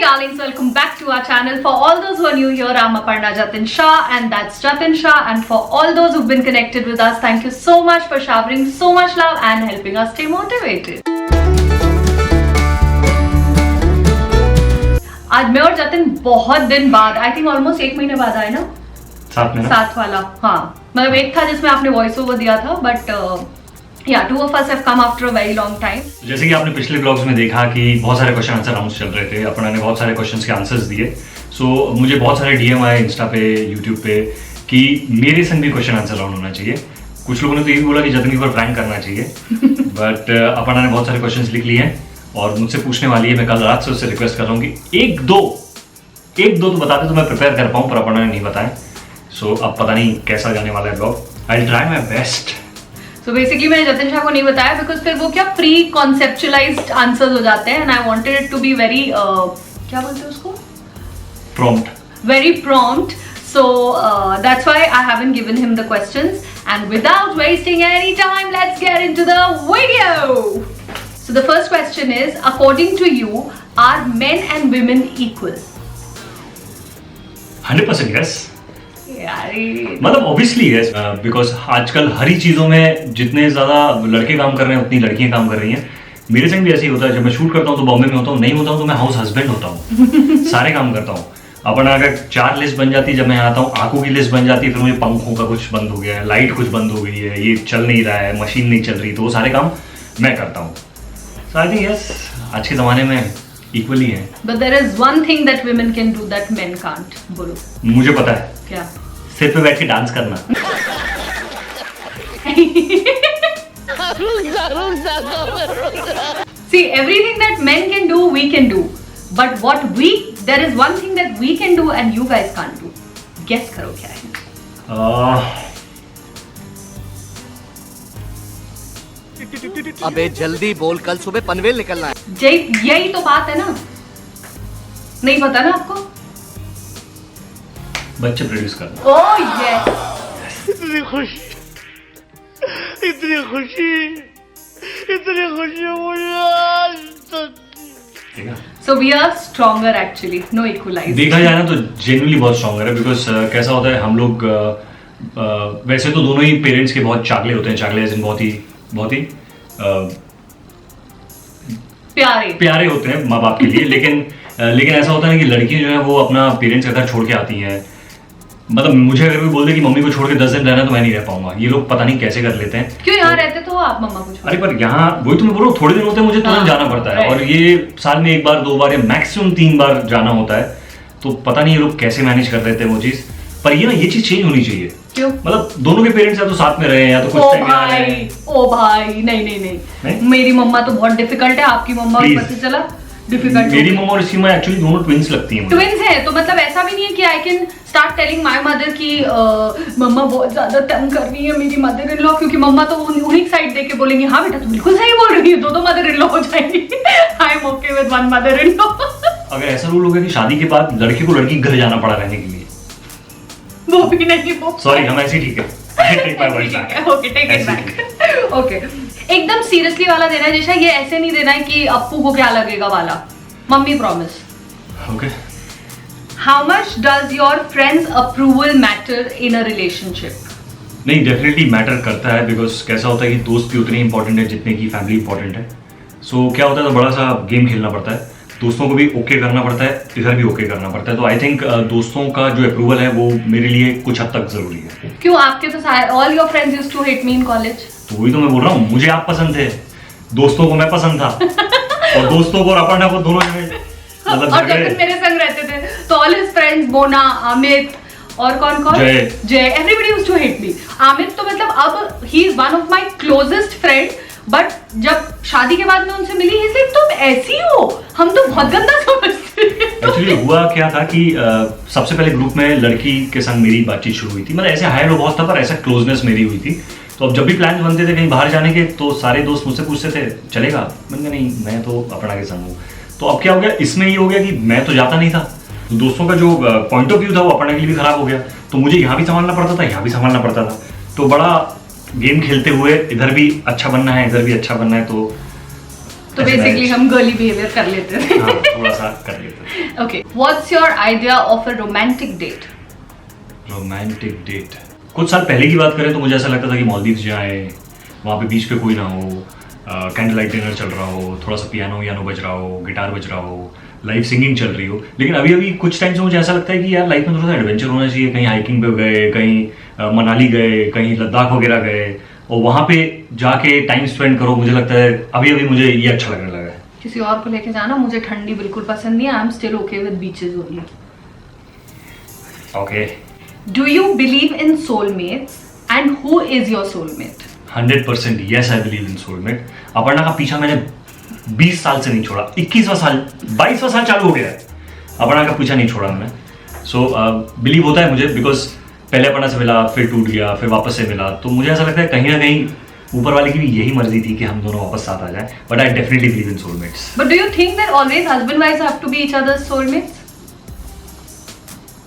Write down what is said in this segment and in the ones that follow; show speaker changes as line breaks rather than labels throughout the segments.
darlings, welcome back to our channel. For all those who are new here, I'm Aparna Jatin Shah and that's Jatin Shah, and for all those who've been connected with us, thank you so much for showering so much love and helping us stay motivated. आज मैं और जतिन बहुत दिन बाद, I think almost 1 महीने बाद आए ना,
7 महीने,
7 वाला, हाँ मतलब एक था जिसमें आपने वॉइस ओवर दिया था, बट या two of us have come after a very long time.
जैसे कि आपने पिछले ब्लॉग्स में देखा कि बहुत सारे क्वेश्चन आंसर राउंड्स चल रहे थे, अपना ने बहुत सारे क्वेश्चंस के आंसर्स दिए. सो मुझे बहुत सारे डीएम आए इंस्टा पे, यूट्यूब पे कि मेरे संग भी क्वेश्चन आंसर राउंड होना चाहिए. कुछ लोगों ने तो ये भी बोला कि जतिन के ऊपर प्रैंक करना चाहिए, बट अपना ने बहुत सारे क्वेश्चन लिख लिए हैं और मुझसे पूछने वाली है. मैं कल रात से उससे रिक्वेस्ट कर रहा हूँ कि एक दो तो बताते तो मैं प्रिपेयर कर पाऊँ, पर अपना ने नहीं बताया. सो अब पता नहीं कैसा जाने वाला है blog. I will try my best.
So basically मैंने जतिन शाह को नहीं बताया बिकॉज फिर वो क्या प्री कॉन्सेप्चुअलाइज्ड आंसर्स हो जाते हैं, and I wanted it to be very क्या बोलते हैं उसको,
prompt,
very prompt. So that's why I haven't given him the questions, and without wasting any time, let's get into the video. So the first question is, according to you, are men and women equal?
100% yes.
यार
मतलब obviously yes, because आजकल हर ही चीज़ों में जितने ज़्यादा लड़के काम कर रहे हैं उतनी लड़कियां काम कर रही हैं. मेरे संग भी ऐसे ही होता है. जब मैं शूट करता हूँ तो बॉम्बे में होता हूँ, नहीं होता हूँ तो मैं हाउस हस्बैंड होता हूँ. सारे काम करता हूँ. अपन अगर 4 लिस्ट बन जाती, जब मैं आता हूँ आंखों की लिस्ट बन जाती, फिर मुझे पंखों का कुछ बंद हो गया है, लाइट कुछ बंद हो गई है, ये चल नहीं रहा है, मशीन नहीं चल रही, तो वो सारे काम मैं करता हूँ. सो आई थिंक यस, आज के ज़माने में इक्वली है.
but there is one thing that women can do that men can't. बोलो
मुझे पता है,
क्या?
सिर पे बैठ के डांस करना.
See, everything that men can do, we can do. But there is one thing that we can do and you guys can't do. Guess करो क्या है?
अबे जल्दी बोल, कल सुबह पनवेल निकलना है.
यही तो बात है ना. नहीं पता ना आपको?
बच्चे प्रोड्यूस करना.
Oh yes.
इतनी खुशी मुझे आज तक.
ठीक है.
So we are stronger actually. No equalize.
देखा जाए ना तो जेन्युइनली बहुत स्ट्रॉन्गर है, बिकॉज कैसा होता है, हम लोग वैसे तो दोनों ही पेरेंट्स के बहुत चागले होते हैं. चागले ऐसे बहुत ही प्यारे होते हैं माँ बाप के लिए. लेकिन ऐसा होता है ना कि लड़कियां जो है वो अपना पेरेंट्स का घर छोड़ के आती हैं. मतलब मुझे अगर कोई बोल दे कि मम्मी को छोड़ के 10 दिन रहना, तो मैं नहीं रह पाऊंगा. ये लोग पता नहीं कैसे कर लेते हैं.
क्यों यहाँ रहते तो आप मम्मा को छोड़?
अरे पर यहाँ वही तो मैं बोल रहा हूँ, थोड़े दिन होते हैं, मुझे तुरंत जाना पड़ता है. और ये साल में 1 बार 2 बार या मैक्सिमम 3 बार जाना होता है. तो पता नहीं ये लोग कैसे मैनेज कर लेते हैं वो चीज. पर ये ना, ये चीज चेंज होनी चाहिए.
क्यों?
मतलब दोनों के पेरेंट्स या तो साथ में रहे या तो कुछ
ओ भाई नहीं. मेरी मम्मा तो बहुत डिफिकल्ट है. आपकी मम्मा को पता चला डिफिकल्ट.
मेरी मम्मा और इसकी मम्मा एक्चुअली दोनों ट्विंस लगती हैं.
ट्विंस है तो मतलब ऐसा भी नहीं है कि I can start telling my mother कि मम्मा बहुत ज्यादा तंग कर रही है मेरी मदर इन लॉ, क्योंकि मम्मा तो उन्हीं साइड देख के बोलेंगी हाँ बेटा तुम बिल्कुल सही बोल रही हो, 2 मदर इन लॉ हो जाएंगी. I am okay with 1 mother in law.
अगर ऐसा रूल हो गया कि शादी के बाद लड़के को लड़की घर जाना पड़ा रहने के लिए,
वो भी नहीं. वो
सॉरी हम ऐसे ठीक है.
Okay take it back. Okay, एकदम सीरियसली वाला देना है जैसा, ये ऐसे नहीं देना है कि अप्पू को क्या लगेगा वाला. Mummy promise.
Okay.
How much does your friends approval matter in a relationship?
नहीं, डेफिनेटली मैटर करता है, बिकॉज कैसा होता है कि दोस्त भी उतने इंपॉर्टेंट है जितने की फैमिली इंपॉर्टेंट है. सो क्या होता है, तो बड़ा सा गेम खेलना पड़ता है. दोस्तों को भी ओके करना पड़ता है, इधर भी ओके करना पड़ता है. तो आई थिंक दोस्तों का जो अप्रूवल है वो मेरे लिए कुछ हद तक जरूरी है.
क्यों? आपके तो all your friends used to hate me in college.
तो वही तो मैं बोल रहा हूँ, मुझे आप पसंद थे, दोस्तों को मैं पसंद था, और दोस्तों को और अपर्णा को दोनों मतलब
और जब मेरे संग रहते थे तो all his friends, Mona, Amit और कौन Jay, everybody used to hate me. Amit तो मतलब अब he is one of my closest friend, but जब शादी के बाद में उनसे मिली ही लाइक तुम ऐसी हो, हम तो बहुत गंदा समझते हैं.
एक्चुअली हुआ क्या था कि सबसे पहले ग्रुप में लड़की के संग मेरी बातचीत शुरू हुई थी. मतलब ऐसे हाई लो बहुत था, पर ऐसा क्लोजनेस मेरी हुई थी. तो अब जब भी प्लान बनते थे कहीं बाहर जाने के, तो सारे दोस्त मुझसे पूछते थे चलेगा. मैंने कहा नहीं, मैं तो अपर्णा के संग हूँ. तो अब क्या हो गया, इसमें ये हो गया कि मैं तो जाता नहीं था, तो दोस्तों का जो पॉइंट ऑफ व्यू था वो अपर्णा के लिए भी खराब हो गया. तो मुझे यहाँ भी संभालना पड़ता था, यहाँ भी संभालना पड़ता था. तो बड़ा गेम खेलते हुए इधर भी अच्छा बनना है, इधर भी अच्छा बनना है. तो
बेसिकली हम गर्ली बिहेवियर कर लेते थे.
हाँ, थोड़ा सा कर लेते थे.
Okay. What's your idea of a romantic date?
Romantic date, कुछ साल पहले की बात करें तो मुझे ऐसा लगता था कि मालदीव्स जाए, वहाँ पे बीच पे कोई ना हो, कैंडल लाइट डिनर चल रहा हो, थोड़ा सा पियानो बज रहा हो, गिटार बज रहा हो, लाइव सिंगिंग चल रही हो. लेकिन अभी अभी कुछ टाइम से मुझे ऐसा लगता है कि यार लाइफ में थोड़ा सा एडवेंचर होना चाहिए. कहीं हाइकिंग पे गए, कहीं मनाली गए, कहीं लद्दाख वगैरह गए और वहाँ पे जाके टाइम स्पेंड करो. मुझे लगता है अभी अभी मुझे ये अच्छा लगने लगा है.
किसी और को लेके जाना, मुझे ठंडी बिल्कुल पसंद नहीं है. I am still okay with beaches only.
Okay.
Do you believe in soulmates and who is your soulmate?
100% yes, I believe in soulmate. Aparna का पीछा मैंने 20 साल से नहीं छोड़ा. 21वां साल 22वां साल चालू हो गया है, अपर्णा का पीछा नहीं छोड़ा मैंने. सो बिलीव होता है मुझे, बिकॉज पहले अपर्णा से मिला, फिर टूट गया, फिर वापस से मिला. तो मुझे ऐसा लगता है कहीं ना कहीं ऊपर वाले की भी यही मर्जी थी कि हम दोनों वापस साथ आ जाए. But I definitely believe in soulmates.
But do you think that always husband wifes have to be each others soulmates?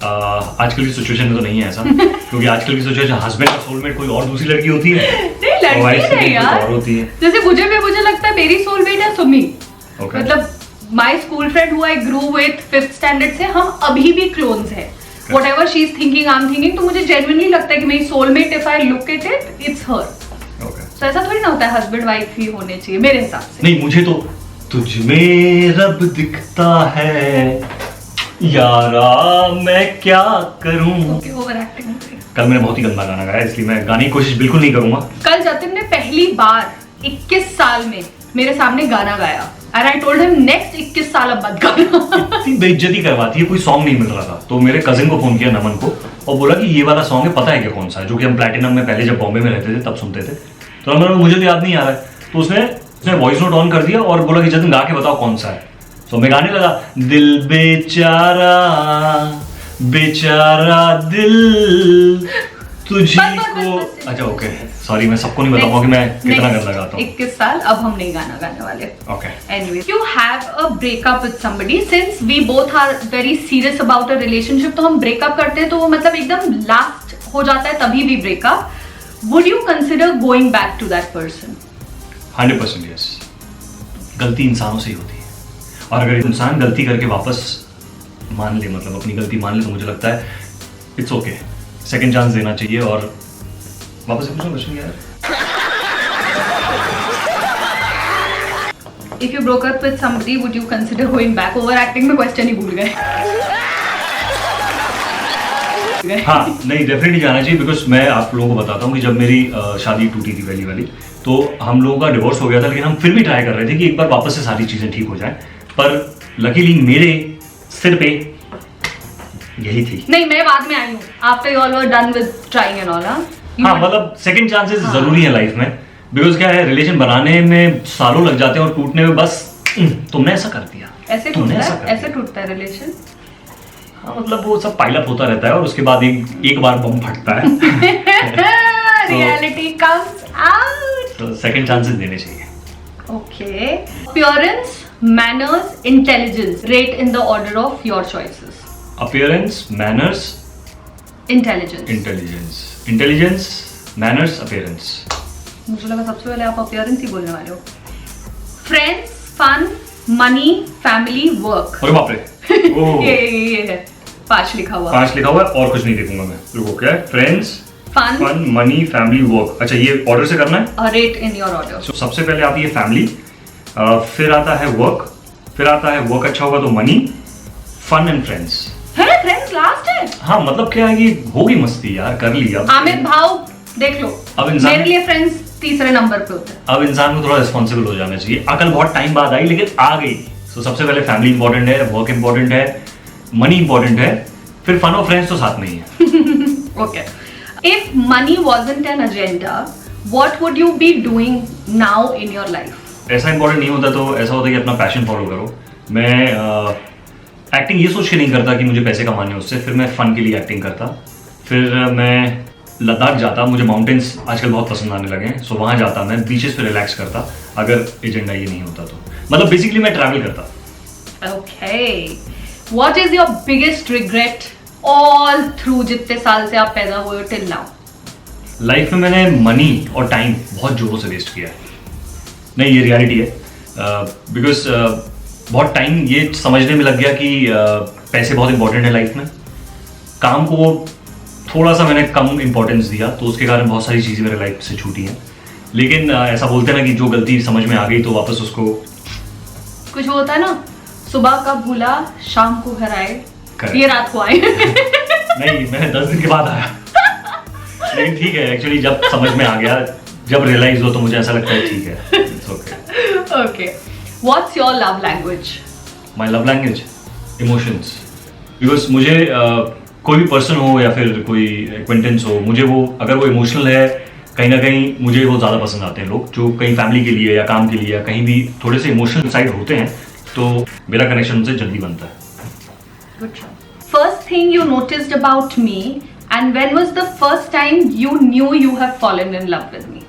आजकल की सिचुएशन में तो नहीं है ऐसा, क्योंकि आजकल की सिचुएशन हस्बैंड का सोलमेट कोई और दूसरी लड़की होती है.
नहीं, लड़की नहीं यार,
और होती है.
जैसे मुझे लगता है मेरी सोलमेट है सुमी. मतलब my school friend who I grew with 5th standard से हम अभी भी क्लोन्स हैं. Whatever she is thinking I am thinking. तो मुझे जेन्युइनली लगता है कि मेरी soulmate, if I look at it, it's her. तो ऐसा थोड़ी ना होता है, हस्बैंड वाइफ ही होने चाहिए मेरे हिसाब से.
नहीं, मुझे तो तुझ में रब दिखता है यारा, मैं क्या करूं.
Okay, over acting.
कल मैंने बहुत ही गंदा गाना गाया, इसलिए मैं गाने की कोशिश बिल्कुल नहीं करूंगा.
कल जतिन ने पहली बार 21 साल में मेरे सामने गाना गाया. And I told him next 21 साल अब मत गाना.
इतनी बेइज्जती करवाती है, कोई सॉन्ग नहीं मिल रहा था. तो मेरे कजिन को फोन किया, नमन को, और बोला कि ये वाला सॉन्ग है, पता है क्या कौन सा है, जो कि हम प्लैटिनम में पहले जब बॉम्बे में रहते थे तब सुनते थे. तो नमन, मुझे तो याद नहीं आ रहा है. तो उसने वॉइस नोट ऑन कर दिया और बोला कि जतिन गा के बताओ कौन सा है. तो मैं गाने लगा, दिल बेचारा बेचारा दिल तुझी को. अच्छा ओके, सॉरी, मैं सबको नहीं बताऊंगा कि मैं कितना गंदा गाता हूँ.
21 साल अब हम नहीं गाना गाने वाले.
Okay.
Anyway, you have a breakup with somebody, since we both are very serious about a relationship, तो हम ब्रेकअप करते हैं तो वो मतलब एकदम लास्ट हो जाता है तभी भी breakup. Would you consider going back to that person?
100% yes. गलती इंसानों से ही होती है, और अगर इंसान गलती करके वापस मान ले, मतलब अपनी गलती मान ले, तो मुझे लगता है इट्स ओके. सेकंड चांस देना चाहिए. और वापस से पूछना क्वेश्चन यार.
If you broke up with somebody, would you consider going back? Overacting में क्वेश्चन ही भूल गए.
हाँ, नहीं, डेफिनेटली जाना चाहिए. बिकॉज मैं आप लोगों को बताता हूँ कि जब मेरी शादी टूटी थी पहली वाली, तो हम लोगों का डिवोर्स हो गया था, लेकिन हम फिर भी ट्राई कर रहे थे कि एक बार वापस से सारी चीज़ें ठीक हो जाएं. पर लकीली मेरे सिर पे यही थी.
नहीं, मैं बाद में आई हूँ. After you all were done with trying and all.
हाँ, मतलब सेकंड चांसेस जरूरी है लाइफ में. बिकॉज क्या है, रिलेशन बनाने में सालों लग जाते हैं और टूटने में बस तुमने ऐसा कर दिया,
ऐसे टूटता है रिलेशन.
हाँ, मतलब वो सब पाइल अप होता रहता है और उसके बाद एक बार बम फटता है.
Reality comes out.
तो सेकंड चांसेस देने चाहिए.
Okay. Appearance, manners, intelligence, rate in the order of your choices.
Appearance, manners,
intelligence.
Intelligence, manners, appearance.
मुझे लगा सबसे पहले आप अपीयरेंस ही बोलने वाले हो. Friends, fun, money, family, work.
अरे बाप रे.
ये है 5 लिखा हुआ.
5 लिखा हुआ है और कुछ नहीं देखूंगा मैं. रुको, क्या है? Friends, fun, money, family, work. अच्छा, ये ऑर्डर से करना है.
Rate in your order.
So, सबसे पहले आती है फैमिली, फिर आता है वर्क, फिर आता है वर्क अच्छा होगा तो मनी, फन एंड फ्रेंड्स.
है फ्रेंड्स लास्ट है.
हाँ, मतलब क्या है कि होगी मस्ती यार, कर ली. अब
आमिर भाव देख लो,
अब इंसान,
मेरे लिए फ्रेंड्स तीसरे नंबर पे होते हैं.
अब इंसान को थोड़ा रिस्पॉन्सिबल हो जाना चाहिए. अकल बहुत टाइम बाद आई, लेकिन आ गई. तो सबसे पहले फैमिली इंपॉर्टेंट है, वर्क इंपॉर्टेंट है, मनी इंपॉर्टेंट है, फिर फन और फ्रेंड्स तो साथ में ही है.
Okay. If money wasn't an agenda, what would you be doing now in your life?
ऐसा इंपॉर्टेंट नहीं होता, तो ऐसा होता है कि अपना पैशन फॉलो करो. मैं एक्टिंग ये सोच के नहीं करता कि मुझे पैसे कमाने उससे. फिर मैं फन के लिए एक्टिंग करता. फिर मैं लद्दाख जाता. मुझे माउंटेन्स आजकल बहुत पसंद आने लगे हैं, सो वहाँ जाता. मैं बीचेस पे रिलैक्स करता, अगर एजेंडा ये नहीं होता तो. मतलब बेसिकली मैं ट्रैवल करता.
Okay. What is your biggest regret all through जितने साल से आप पैदा हुए हो टिल नाउ?
लाइफ में मैंने मनी और टाइम बहुत जोरों से वेस्ट किया है. नहीं, ये रियलिटी है. बिकॉज बहुत टाइम ये समझने में लग गया कि पैसे बहुत इंपॉर्टेंट है लाइफ में। काम को थोड़ा सा मैंने कम इंपॉर्टेंस दिया, तो उसके कारण बहुत सारी चीज़ें मेरे लाइफ से छूटी हैं। लेकिन ऐसा बोलते हैं ना कि जो गलती समझ में आ गई तो वापस उसको,
कुछ होता है ना, सुबह का भूला शाम को घर आए,
Correct.
ये रात को आए।
नहीं, मैंने 10 दिन के बाद आया। लेकिन ठीक है, एक्चुअली जब समझ में आ गया, जब रियलाइज हो, तो मुझे ऐसा लगता है ठीक है, it's okay.
Okay, what's your love language?
My love language emotions. Because मुझे कोई भी पर्सन हो या फिर कोई एक्वेंटेंस हो, मुझे वो अगर वो इमोशनल है, कहीं ना कहीं मुझे वो ज़्यादा पसंद आते हैं लोग जो कहीं फैमिली के लिए या काम के लिए या कहीं भी थोड़े से इमोशनल साइड होते हैं, तो मेरा कनेक्शन उनसे जल्दी बनता है।
Good job. First thing you noticed about me, and when was the first time you knew you have fallen in love with me?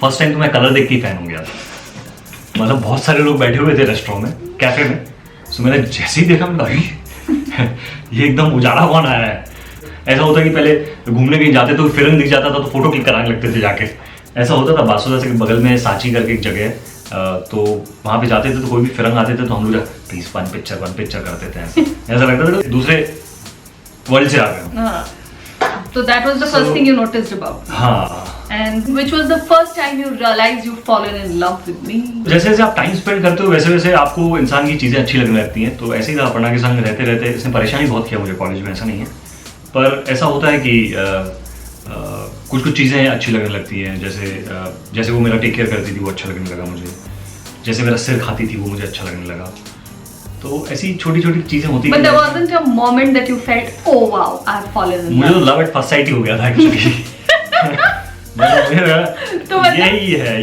First time तो मैं कलर देख के फैन हो गया था। मतलब बहुत सारे लोग बैठे हुए थे रेस्टोरेंट में, कैफे में, सो मैंने जैसे ही देखा, मैंने ये एकदम उजाला कौन आया है। ऐसा होता है कि पहले घूमने कहीं जाते तो फिल्म दिख जाता था तो फोटो क्लिक कराने लगते थे जाके। ऐसा होता था बासुदा से बगल में सांची करके एक जगह है, तो वहाँ पे जाते थे तो कोई भी फिल्म आते थे तो हम लोग प्लीज वन पिक्चर करते थे। ऐसा लगता था दूसरे वर्ल्ड से आ गए।
So that was the first thing you noticed about me.
हाँ।
And which was the first time you realized you've fallen in love with me?
जैसे जैसे आप टाइम स्पेंड करते हो वैसे वैसे आपको इंसान की चीज़ें अच्छी लगने लगती हैं। तो ऐसे ही था, अपर्णा के संग रहते रहते इसने परेशानी बहुत किया मुझे कॉलेज में, ऐसा नहीं है, पर ऐसा होता है कि कुछ कुछ चीज़ें अच्छी लगने लगती हैं। जैसे वो मेरा टेक केयर करती थी, वो अच्छा लगने लगा मुझे। जैसे मेरा सिर खाती थी, वो मुझे अच्छा लगने लगा। तो ऐसी छोटी छोटी चीज़ें होती
But there wasn't a moment that you felt, oh wow, I've fallen in love.
मुझे तो लव एट फर्स्ट साइट ही हो गया था एक्चुअली।
तो मतलब
यही है।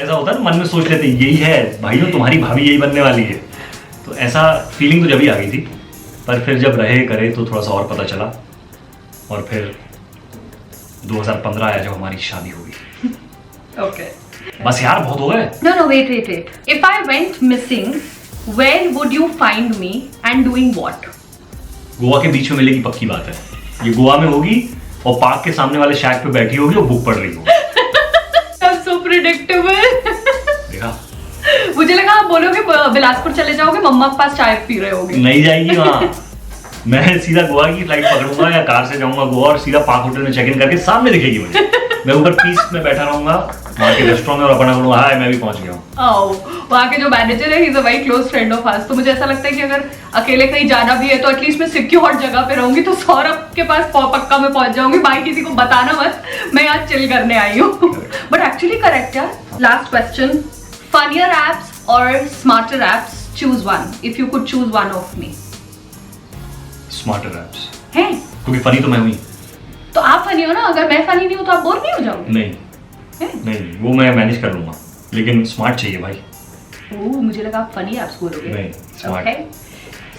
ऐसा होता है ना, मन में सोच लेते यही है भाइयों, तुम्हारी भाभी यही बनने वाली है। तो ऐसा फीलिंग तो जब ही आ गई थी, पर फिर जब रहे करे तो थोड़ा सा और पता चला, और फिर 2015 आया जब हमारी शादी हो गई।
Okay.
बस यार बहुत हो गए।
No, wait. If I went missing, where would you find me and doing what?
Goa के बीच में मिलेगी, पक्की बात है। ये गोवा में होगी और पार्क के सामने वाले शैक पे बैठी होगी और बुक पढ़ रही होगी।
That's so predictable.
देखा?
मुझे लगा आप बोलोगे बिलासपुर चले जाओगे, मम्मा के पास चाय पी रहे होगे।
नहीं जाएगी वहाँ। मैं सीधा गोवा की फ्लाइट पकड़ूंगा या कार से जाऊंगा गोवा और सीधा पार्क होटल में चेक इन करके सामने दिखेगी मुझे। मैं ऊपर पीस में बैठा रहूंगा वहाँ के रेस्टोरेंट में और अपना बोलूंगा हाय मैं भी पहुंच गया हूँ।
वहाँ के जो मैनेजर है, he is a very close friend of us. तो मुझे ऐसा लगता है कि अगर अकेले कहीं जाना भी है तो एटलीस्ट मैं सिक्योर जगह पे रहूंगी, तो सौरभ के पास पक्का मैं पहुंच जाऊंगी। भाई किसी को बताना मत, मैं यहाँ चिल करने आई हूँ। बट एक्चुअली करेक्ट यार। लास्ट क्वेश्चन, फनियर एप्स और smarter apps, choose one if you could choose one of me.
Smarter apps
है
क्योंकि फनी तो मैं हुई।
तो आप फनी हो ना, अगर मैं फनी नहीं हूँ तो आप बोर नहीं हो जाओगे?
नहीं, वो मैं मैनेज कर लूंगा, लेकिन स्मार्ट चाहिए भाई।
ओह, मुझे लगा आप फनी एप्स बोलोगे।
नहीं, स्मार्ट।
ओके,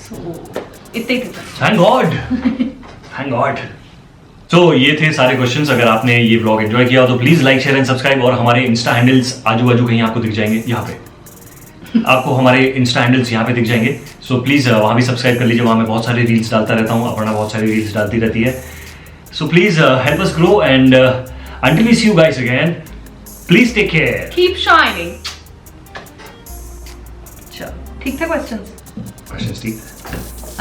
सो इतने ही थे।
Thank God. तो ये थे सारे क्वेश्चंस। अगर आपने ये व्लॉग एंजॉय किया तो please like share and subscribe, और हमारे इंस्टा हैंडल्स आजू बाजू कहीं आपको दिख जाएंगे, यहाँ पे आपको हमारे इंस्टा हैंडल्स यहाँ पे दिख जाएंगे। सो प्लीज वहाँ भी सब्सक्राइब कर लीजिए, वहाँ मैं बहुत सारी रील्स डालता रहता हूँ, अपर्णा बहुत सारी रील्स डालती रहती है। So please help us grow, and until we see you guys again, please take care.
Keep shining. चलो, ठीक थे क्वेश्चंस?
क्वेश्चंस ठीक।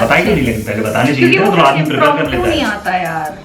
बताइए नहीं, लेकिन पहले बताने चाहिए थे, तो आदमी प्रिपेयर कर लेता है।
नहीं आता यार।